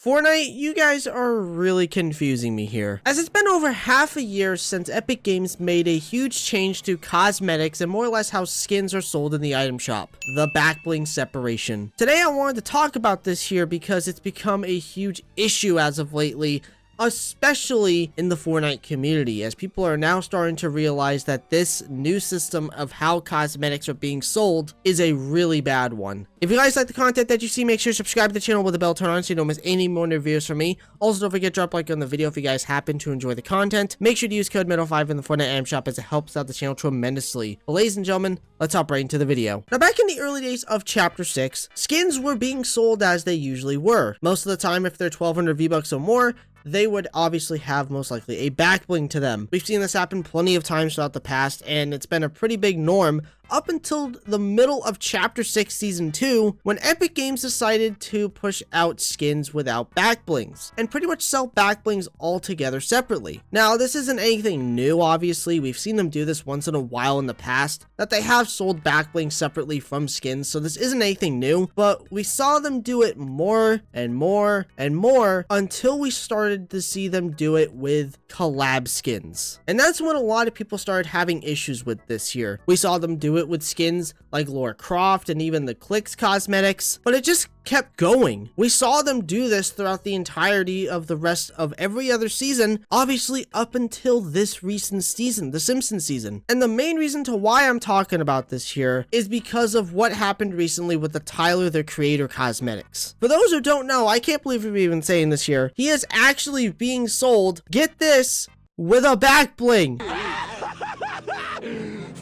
Fortnite, you guys are really confusing me here, as it's been over half a year since Epic Games made a huge change to cosmetics and more or less how skins are sold in the item shop, the Back Blings separation. Today I wanted to talk about this here because it's become a huge issue as of lately, especially in the Fortnite community, as people are now starting to realize that this new system of how cosmetics are being sold is a really bad one. If you guys like the content that you see, make sure to subscribe to the channel with the bell turned on so you don't miss any more reviews from me. Also, don't forget to drop a like on the video if you guys happen to enjoy the content. Make sure to use code Minotaur5 in the Fortnite item shop as it helps out the channel tremendously. But ladies and gentlemen, let's hop right into the video. Now, back in the early days of Chapter 6, skins were being sold as they usually were. Most of the time, if they're 1200 V-Bucks or more, they would obviously have most likely a back bling to them. We've seen this happen plenty of times throughout the past, and it's been a pretty big norm up until the middle of Chapter 6 Season 2, when Epic Games decided to push out skins without back blings, and pretty much sell back blings altogether separately. Now, this isn't anything new, obviously. We've seen them do this once in a while in the past, that they have sold back blings separately from skins, so this isn't anything new, but we saw them do it more and more and more until we started to see them do it with collab skins. And that's when a lot of people started having issues with this here. We saw them do it with skins like Laura Croft and even the Clicks cosmetics, but it just kept going. We saw them do this throughout the entirety of the rest of every other season, obviously up until this recent season, the Simpsons season. And the main reason to why I'm talking about this here is because of what happened recently with the Tyler, the Creator cosmetics. For those who don't know, I can't believe we're even saying this here, he is actually being sold, get this, with a back bling.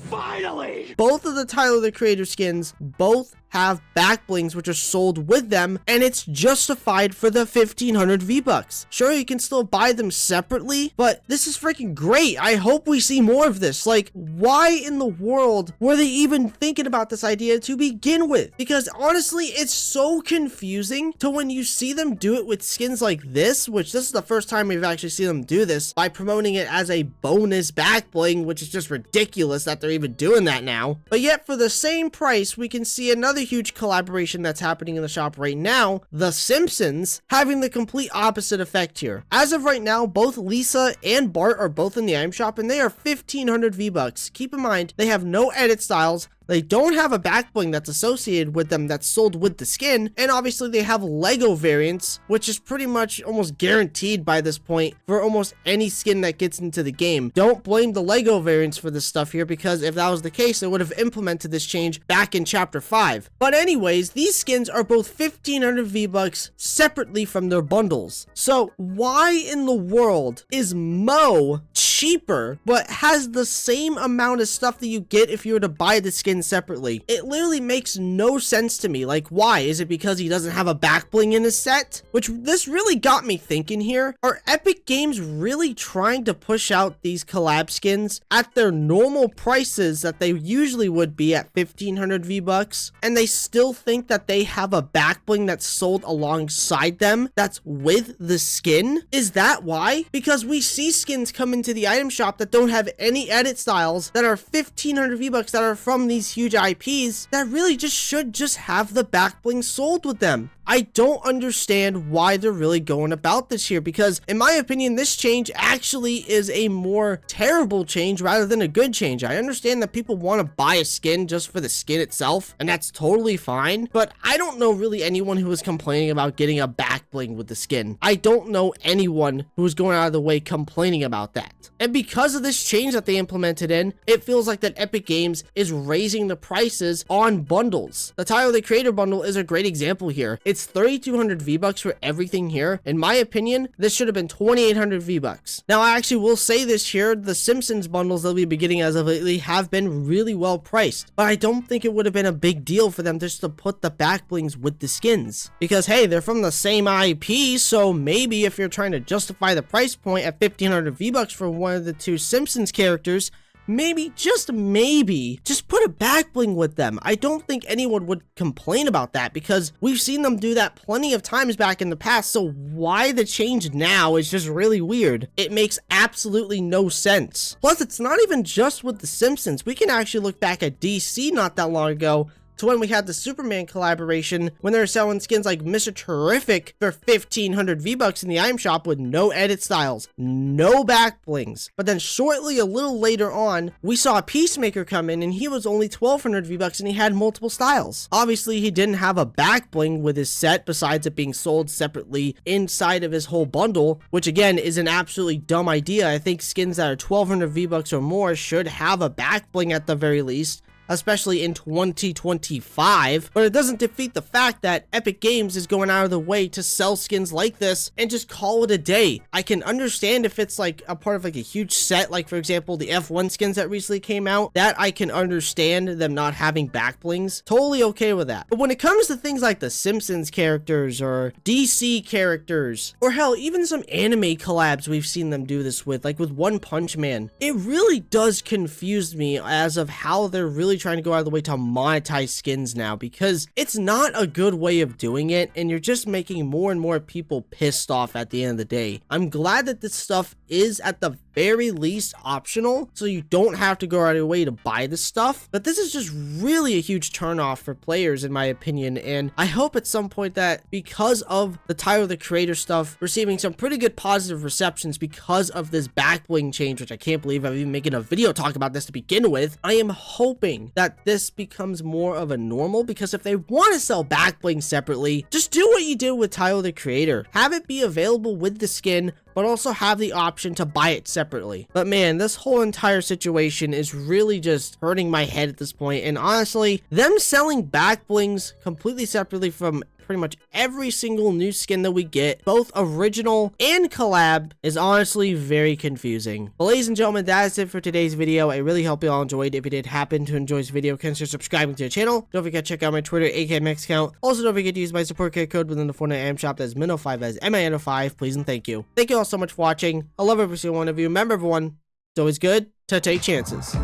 Finally! Both of the Tyler, the Creator skins, both have back blings which are sold with them, and it's justified for the 1500 V-Bucks. Sure, you can still buy them separately, but this is freaking great. I hope we see more of this. Like, why in the world were they even thinking about this idea to begin with? Because honestly, it's so confusing to when you see them do it with skins like this, which this is the first time we've actually seen them do this by promoting it as a bonus back bling, which is just ridiculous that they're even doing that now. But yet for the same price, we can see another huge collaboration that's happening in the shop right now, The Simpsons, having the complete opposite effect here. As of right now, both Lisa and Bart are both in the item shop, and they are 1500 V-Bucks. Keep in mind, they have no edit styles. They don't have a back bling that's associated with them that's sold with the skin, and obviously they have Lego variants, which is pretty much almost guaranteed by this point for almost any skin that gets into the game. Don't blame the Lego variants for this stuff here, because if that was the case, they would have implemented this change back in Chapter 5. But anyways, these skins are both 1500 V-Bucks separately from their bundles. So why in the world is Mo cheaper but has the same amount of stuff that you get if you were to buy the skin separately? It literally makes no sense to me. Like, why? Is it because he doesn't have a back bling in his set? Which this really got me thinking here. Are Epic Games really trying to push out these collab skins at their normal prices that they usually would be at 1500 V-Bucks, and they still think that they have a back bling that's sold alongside them that's with the skin? Is that why? Because we see skins come into the item shop that don't have any edit styles that are 1500 V-Bucks that are from these huge IPs that really just should just have the back bling sold with them. I don't understand why they're really going about this here, because in my opinion, this change actually is a more terrible change rather than a good change. I understand that people want to buy a skin just for the skin itself, and that's totally fine, but I don't know really anyone who is complaining about getting a back bling with the skin. I don't know anyone who's going out of the way complaining about that. And because of this change that they implemented in, it feels like that Epic Games is raising the prices on bundles. The Tyler, the Creator bundle is a great example here. It's 3200 V-Bucks for everything here. In my opinion, this should have been 2800 V-Bucks. Now, I actually will say this here, the Simpsons bundles that we've been getting as of lately have been really well priced, but I don't think it would have been a big deal for them just to put the back blings with the skins, because hey, they're from the same IP, so maybe if you're trying to justify the price point at 1500 V-Bucks for one of the two Simpsons characters, maybe, just maybe, just put a back bling with them. I don't think anyone would complain about that, because we've seen them do that plenty of times back in the past, so why the change now is just really weird. It makes absolutely no sense. Plus, it's not even just with The Simpsons. We can actually look back at DC not that long ago to when we had the Superman collaboration when they were selling skins like Mr. Terrific for 1,500 V-Bucks in the item shop with no edit styles, no back blings. But then shortly a little later on, we saw a Peacemaker come in and he was only 1,200 V-Bucks and he had multiple styles. Obviously, he didn't have a back bling with his set besides it being sold separately inside of his whole bundle, which again is an absolutely dumb idea. I think skins that are 1,200 V-Bucks or more should have a back bling at the very least, especially in 2025, but it doesn't defeat the fact that Epic Games is going out of the way to sell skins like this and just call it a day. I can understand if it's like a part of like a huge set, like for example the F1 skins that recently came out, that I can understand them not having back blings, totally okay with that. But when it comes to things like the Simpsons characters or DC characters, or hell, even some anime collabs we've seen them do this with, like with One Punch Man, it really does confuse me as of how they're really trying to go out of the way to monetize skins now, because it's not a good way of doing it and you're just making more and more people pissed off at the end of the day. I'm glad that this stuff is at the very least optional, so you don't have to go out of your way to buy this stuff, but this is just really a huge turnoff for players in my opinion, and I hope at some point that because of the Tyler the Creator stuff receiving some pretty good positive receptions because of this back bling change, which I can't believe I'm even making a video talk about this to begin with, I am hoping that this becomes more of a normal, because if they want to sell back bling separately, just do what you did with Tyler the Creator. Have it be available with the skin, but also have the option to buy it separately. But man, this whole entire situation is really just hurting my head at this point, and honestly, them selling back blings completely separately from pretty much every single new skin that we get, both original and collab, is honestly very confusing. But ladies and gentlemen, that is it for today's video. I really hope you all enjoyed. If you did happen to enjoy this video, consider subscribing to the channel. Don't forget to check out my Twitter, AKMX account. Also, don't forget to use my support code within the Fortnite item shop. That's Mino5, as MINO5. Please and thank you. Thank you all so much for watching. I love every single one of you. Remember everyone, it's always good to take chances.